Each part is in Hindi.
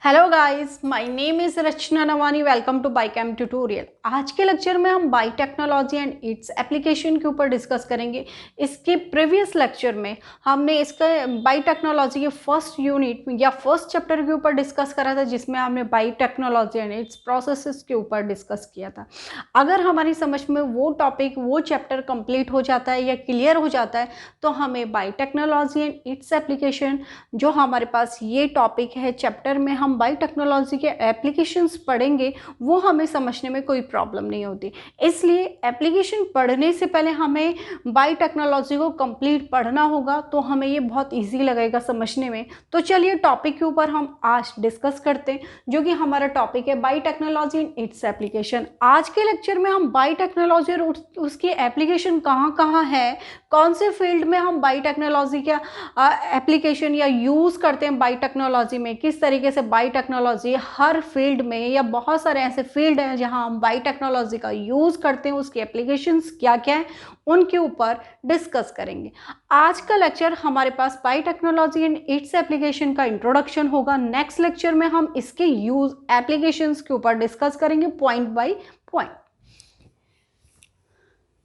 Hello guys, my name is Rachna Navani. Welcome to biochem tutorial. आज के लेक्चर में हम बायोटेक्नोलॉजी एंड इट्स एप्लीकेशन के ऊपर डिस्कस करेंगे। इसके प्रीवियस लेक्चर में हमने इसका बायोटेक्नोलॉजी के फर्स्ट यूनिट या फर्स्ट चैप्टर के ऊपर डिस्कस करा था, जिसमें हमने बायोटेक्नोलॉजी एंड इट्स प्रोसेसेस के ऊपर डिस्कस किया था। अगर हमारी समझ में वो टॉपिक वो चैप्टर कंप्लीट हो जाता है या क्लियर हो जाता है तो हमें बायोटेक्नोलॉजी एंड इट्स एप्लीकेशन, जो हमारे पास ये टॉपिक है चैप्टर में हम बायोटेक्नोलॉजी के एप्लीकेशंस पढ़ेंगे, वो हमें समझने में कोई प्रॉब्लम नहीं होती। इसलिए एप्लीकेशन पढ़ने से पहले हमें बायोटेक्नोलॉजी को कंप्लीट पढ़ना होगा, तो हमें ये बहुत इजी लगेगा समझने में। तो चलिए टॉपिक के ऊपर हम आज डिस्कस करते हैं, जो कि हमारा टॉपिक है बायोटेक्नोलॉजी एंड इट्स एप्लीकेशन। आज के लेक्चर में हम बायोटेक्नोलॉजी और उसकी एप्लीकेशन कहाँ कहाँ है, कौन से फील्ड में हम बायोटेक्नोलॉजी का एप्लीकेशन या यूज़ करते हैं बायोटेक्नोलॉजी में, किस तरीके से बायोटेक्नोलॉजी हर फील्ड में या बहुत सारे ऐसे फील्ड हैं जहां हम बायोटेक्नोलॉजी का यूज़ करते हैं, उसकी एप्लीकेशंस क्या क्या हैं, उनके ऊपर डिस्कस करेंगे। आज का लेक्चर हमारे पास बायोटेक्नोलॉजी एंड इट्स एप्लीकेशन का इंट्रोडक्शन होगा। नेक्स्ट लेक्चर में हम इसके यूज एप्लीकेशंस के ऊपर डिस्कस करेंगे पॉइंट बाय पॉइंट।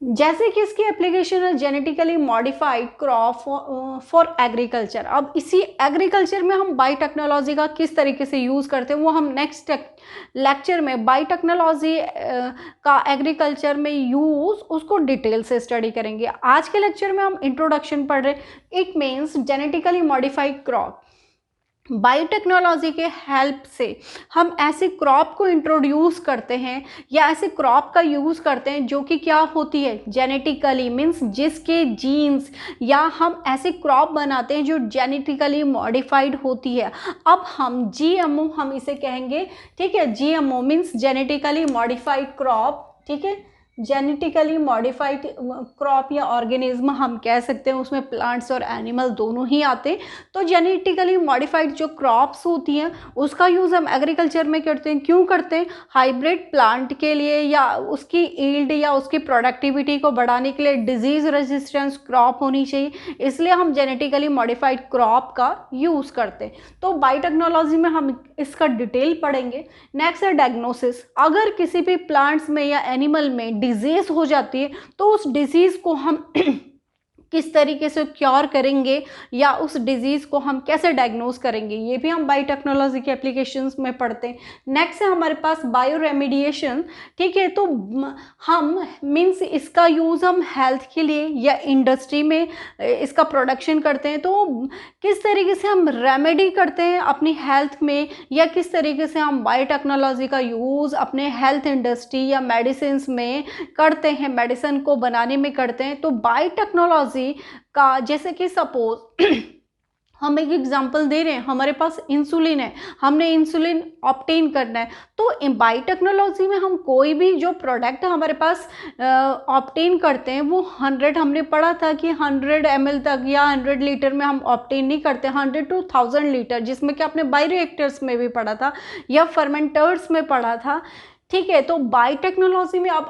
जैसे कि इसकी एप्लीकेशन है genetically modified crop for agriculture. अब इसी एग्रीकल्चर में हम बायोटेक्नोलॉजी का किस तरीके से यूज़ करते हैं वो हम नेक्स्ट लेक्चर में बायोटेक्नोलॉजी का एग्रीकल्चर में यूज़ उसको डिटेल से स्टडी करेंगे। आज के लेक्चर में हम इंट्रोडक्शन पढ़ रहे हैं। It means genetically modified crop. Biotechnology के हेल्प से हम ऐसे क्रॉप को इंट्रोड्यूस करते हैं या ऐसे क्रॉप का यूज़ करते हैं जो कि क्या होती है, जेनेटिकली मीन्स जिसके जीन्स, या हम ऐसे क्रॉप बनाते हैं जो जेनेटिकली मॉडिफाइड होती है। अब हम जीएमओ हम इसे कहेंगे, ठीक है। GMO means genetically modified crop, ठीक है। जेनेटिकली मॉडिफाइड क्रॉप या ऑर्गेनिज्म हम कह सकते हैं, उसमें प्लांट्स और एनिमल दोनों ही आते हैं। तो जेनेटिकली मॉडिफाइड जो क्रॉप्स होती हैं उसका यूज़ हम एग्रीकल्चर में करते हैं। क्यों करते हैं? हाइब्रिड प्लांट के लिए या उसकी ईल्ड या उसकी प्रोडक्टिविटी को बढ़ाने के लिए डिजीज़ रेजिस्टेंस क्रॉप होनी चाहिए, इसलिए हम जेनेटिकली मॉडिफाइड क्रॉप का यूज़ करते हैं। तो बायोटेक्नोलॉजी में हम इसका डिटेल पढ़ेंगे। नेक्स्ट है डायग्नोसिस। अगर किसी भी प्लांट्स में या एनिमल में डिजीज हो जाती है तो उस डिजीज को हम किस तरीके से क्योर करेंगे या उस डिजीज़ को हम कैसे डायग्नोज करेंगे, ये भी हम बायोटेक्नोलॉजी के एप्लीकेशंस में पढ़ते हैं। नेक्स्ट है हमारे पास बायो रेमेडिएशन, ठीक है। तो हम मीन्स इसका यूज़ हम हेल्थ के लिए या इंडस्ट्री में इसका प्रोडक्शन करते हैं। तो किस तरीके से हम रेमेडी करते हैं अपनी हेल्थ में, या किस तरीके से हम बायोटेक्नोलॉजी का यूज़ अपने हेल्थ इंडस्ट्री या मेडिसिन में करते हैं, मेडिसिन को बनाने में करते हैं। तो बायोटेक्नोलॉजी का, जैसे कि सपोज हम एक एग्जांपल दे रहे हैं, हमारे पास इंसुलिन है, हमने इंसुलिन ऑब्टेन करना है। तो बायोटेक्नोलॉजी में हम कोई भी जो प्रोडक्ट हमारे पास ऑब्टेन करते हैं वो 100, हमने पढ़ा था कि 100 ml तक या 100 लीटर में हम ऑब्टेन नहीं करते, 100 to 1000 लीटर, जिसमें कि आपने बायोरिएक्टर्स में भी पढ़ा था या फर्मेंटर्स में पढ़ा था, ठीक है। तो बायोटेक्नोलॉजी में अब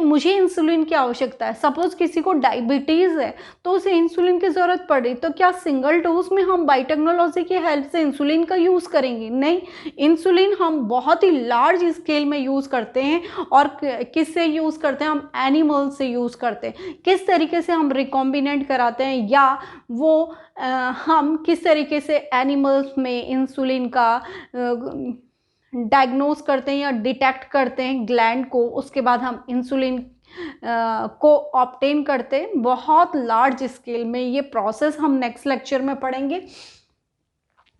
मुझे इंसुलिन की आवश्यकता है। सपोज किसी को डायबिटीज़ है तो उसे इंसुलिन की ज़रूरत पड़ी, तो क्या सिंगल डोज में हम बायोटेक्नोलॉजी की हेल्प से इंसुलिन का यूज़ करेंगे? नहीं, इंसुलिन हम बहुत ही लार्ज स्केल में यूज़ करते हैं। और किससे यूज़ करते हैं? हम एनिमल से यूज़ करते हैं। किस तरीके से हम रिकॉम्बिनेंट कराते हैं, या वो हम किस तरीके से एनिमल्स में इंसुलिन का डायग्नोज करते हैं या डिटेक्ट करते हैं ग्लैंड को, उसके बाद हम इंसुलिन को ऑब्टेन करते हैं बहुत लार्ज स्केल में। ये प्रोसेस हम नेक्स्ट लेक्चर में पढ़ेंगे।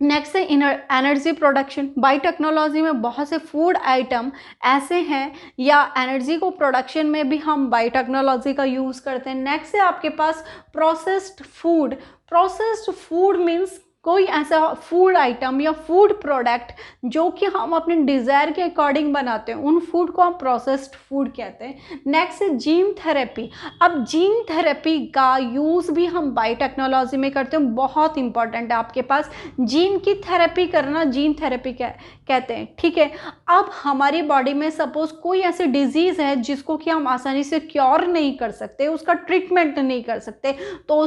नेक्स्ट है एनर्जी प्रोडक्शन। बायोटेक्नोलॉजी में बहुत से फूड आइटम ऐसे हैं या एनर्जी को प्रोडक्शन में भी हम बायोटेक्नोलॉजी का यूज़ करते हैं। नेक्स्ट है आपके पास processed food. Processed food means कोई ऐसा फूड आइटम या फूड प्रोडक्ट जो कि हम अपने डिज़ायर के अकॉर्डिंग बनाते हैं, उन फूड को हम प्रोसेस्ड फूड कहते हैं। नेक्स्ट है जीन थेरेपी। अब जीन थेरेपी का यूज़ भी हम बायोटेक्नोलॉजी में करते हैं, बहुत इंपॉर्टेंट है आपके पास। जीन की थेरेपी करना जीन थेरेपी कहते हैं, ठीक है। अब हमारी बॉडी में सपोज कोई ऐसी डिजीज़ है जिसको कि हम आसानी से क्योर नहीं कर सकते, उसका ट्रीटमेंट नहीं कर सकते, तो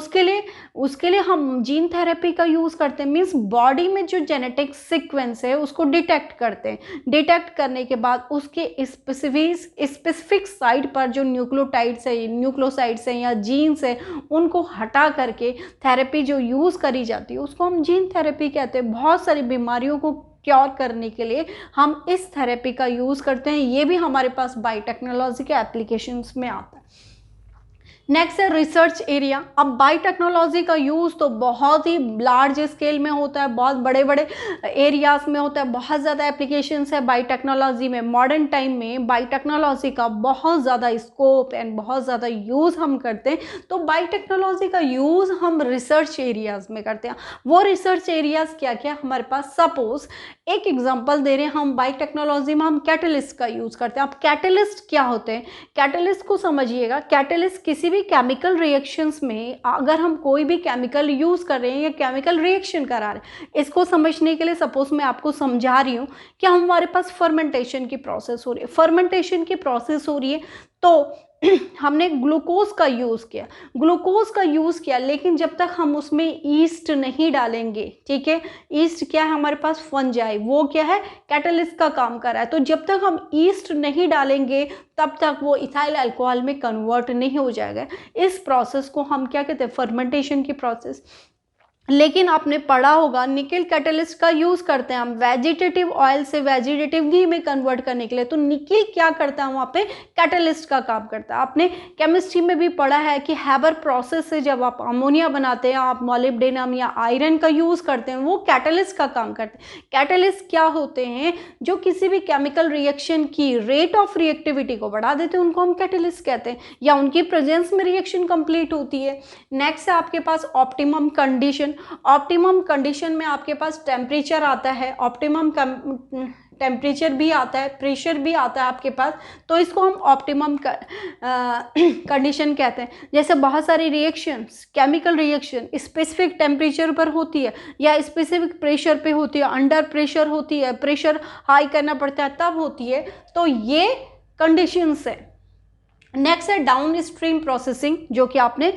उसके लिए हम जीन थेरेपी का यूज़ करते करते हैं, मीन्स बॉडी में जो जेनेटिक सीक्वेंस है उसको डिटेक्ट करते हैं। डिटेक्ट करने के बाद उसके स्पेसिफिक साइट पर जो न्यूक्लियोसाइड्स है या जीन्स है उनको हटा करके थेरेपी जो यूज़ करी जाती है उसको हम जीन थेरेपी कहते हैं। बहुत सारी बीमारियों को क्योर करने के लिए हम इस थेरेपी का यूज़ करते हैं। ये भी हमारे पास बायोटेक्नोलॉजी के एप्लीकेशंस में आता है। नेक्स्ट है रिसर्च एरिया। अब बायोटेक्नोलॉजी का यूज़ तो बहुत ही लार्ज स्केल में होता है, बहुत बड़े बड़े एरियाज में होता है, बहुत ज़्यादा एप्लीकेशंस है बायोटेक्नोलॉजी में। मॉडर्न टाइम में बायोटेक्नोलॉजी का बहुत ज़्यादा स्कोप एंड बहुत ज़्यादा यूज़ हम करते हैं। तो बायोटेक्नोलॉजी का यूज़ हम रिसर्च एरियाज में करते हैं। वो रिसर्च एरियाज क्या क्या हमारे पास, सपोज एक एग्जांपल दे रहे हैं, हम बायोटेक्नोलॉजी में हम कैटलिस्ट का यूज़ करते हैं। अब कैटलिस्ट क्या होते हैं, कैटलिस्ट को समझिएगा। कैटलिस्ट किसी भी केमिकल रिएक्शंस में अगर हम कोई भी केमिकल यूज़ कर रहे हैं या केमिकल रिएक्शन करा रहे हैं, इसको समझने के लिए सपोज मैं आपको समझा रही हूँ कि हमारे पास फर्मेंटेशन की प्रोसेस हो रही है। फर्मेंटेशन की प्रोसेस हो रही है तो हमने ग्लूकोज का यूज़ किया, लेकिन जब तक हम उसमें ईस्ट नहीं डालेंगे, ठीक है, ईस्ट क्या है हमारे पास, फंजाई, वो क्या है, कैटलिस्ट का काम कर रहा है। तो जब तक हम ईस्ट नहीं डालेंगे तब तक वो इथाइल अल्कोहल में कन्वर्ट नहीं हो जाएगा। इस प्रोसेस को हम क्या कहते हैं, फर्मेंटेशन की प्रोसेस। लेकिन आपने पढ़ा होगा निकेल कैटलिस्ट का यूज़ करते हैं हम वेजिटेटिव ऑयल से वेजिटेटिव घी में कन्वर्ट करने के लिए। तो निकेल क्या करता है, वहाँ पे कैटलिस्ट का काम करता है। आपने केमिस्ट्री में भी पढ़ा है कि हैबर प्रोसेस से जब आप अमोनिया बनाते हैं, आप मॉलिब्डेनम या आयरन का यूज़ करते हैं, वो कैटलिस्ट का काम करते हैं। कैटलिस्ट क्या होते हैं, जो किसी भी केमिकल रिएक्शन की रेट ऑफ रिएक्टिविटी को बढ़ा देते हैं, उनको हम कैटलिस्ट कहते हैं, या उनकी प्रेजेंस में रिएक्शन कंप्लीट होती है। नेक्स्ट है आपके पास ऑप्टिमम कंडीशन। ऑप्टिमम कंडीशन में आपके पास टेम्परेचर आता है, ऑप्टिमम टेम्परेचर भी आता है, प्रेशर भी आता है आपके पास, तो इसको हम ऑप्टिमम कंडीशन कहते हैं। जैसे बहुत सारी reactions, chemical reaction specific temperature पर होती है या स्पेसिफिक प्रेशर पे होती है, अंडर प्रेशर होती है, प्रेशर हाई करना पड़ता है तब होती है, तो ये कंडीशंस है। नेक्स्ट है डाउन स्ट्रीम प्रोसेसिंग, जो कि आपने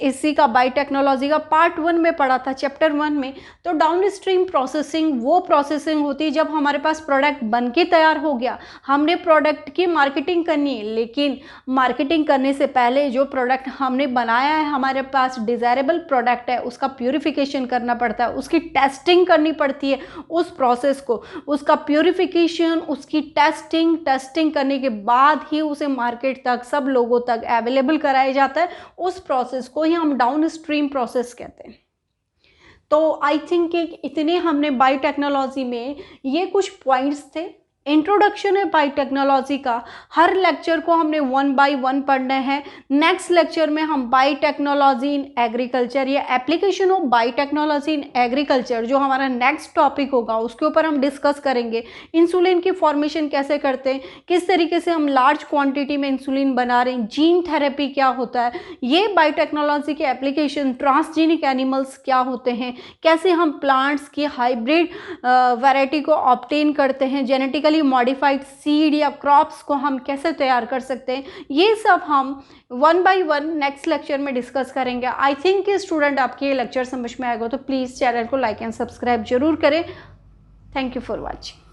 इसी का बायोटेक्नोलॉजी का पार्ट 1 में पढ़ा था, चैप्टर 1 में। तो डाउन स्ट्रीम प्रोसेसिंग वो प्रोसेसिंग होती है जब हमारे पास प्रोडक्ट बन के तैयार हो गया, हमने प्रोडक्ट की मार्केटिंग करनी है, लेकिन मार्केटिंग करने से पहले जो प्रोडक्ट हमने बनाया है, हमारे पास डिज़ायरेबल प्रोडक्ट है, उसका प्यूरिफिकेशन करना पड़ता है, उसकी टेस्टिंग करनी पड़ती है। उस प्रोसेस को, उसका प्यूरिफिकेशन, उसकी टेस्टिंग करने के बाद ही उसे मार्केट तक, सब लोगों तक अवेलेबल कराया जाता है। उस प्रोसेस को ही हम डाउन स्ट्रीम प्रोसेस कहते हैं। तो आई थिंक कि इतने हमने बायोटेक्नोलॉजी में ये कुछ पॉइंट्स थे। इंट्रोडक्शन है बायोटेक्नोलॉजी का। हर लेक्चर को हमने 1 बाय 1 पढ़ना है। नेक्स्ट लेक्चर में हम बायोटेक्नोलॉजी इन एग्रीकल्चर या application of biotechnology in agriculture, जो हमारा नेक्स्ट टॉपिक होगा, उसके ऊपर हम डिस्कस करेंगे। इंसुलिन की फॉर्मेशन कैसे करते हैं, किस तरीके से हम लार्ज क्वांटिटी में इंसुलिन बना रहे हैं, जीन थेरेपी क्या होता है, ये बायोटेक्नोलॉजी के एप्लीकेशन, ट्रांसजेनिक एनिमल्स क्या होते हैं, कैसे हम प्लांट्स की हाइब्रिड वैरायटी को ऑब्टेन करते हैं, जेनेटिकली मॉडिफाइड सीड या क्रॉप्स को हम कैसे तैयार कर सकते हैं, ये सब हम 1 बाय 1 नेक्स्ट लेक्चर में डिस्कस करेंगे। आई थिंक कि स्टूडेंट आपके ये लेक्चर समझ में आएगा, तो प्लीज़ चैनल को लाइक एंड सब्सक्राइब जरूर करें। Thank you for watching.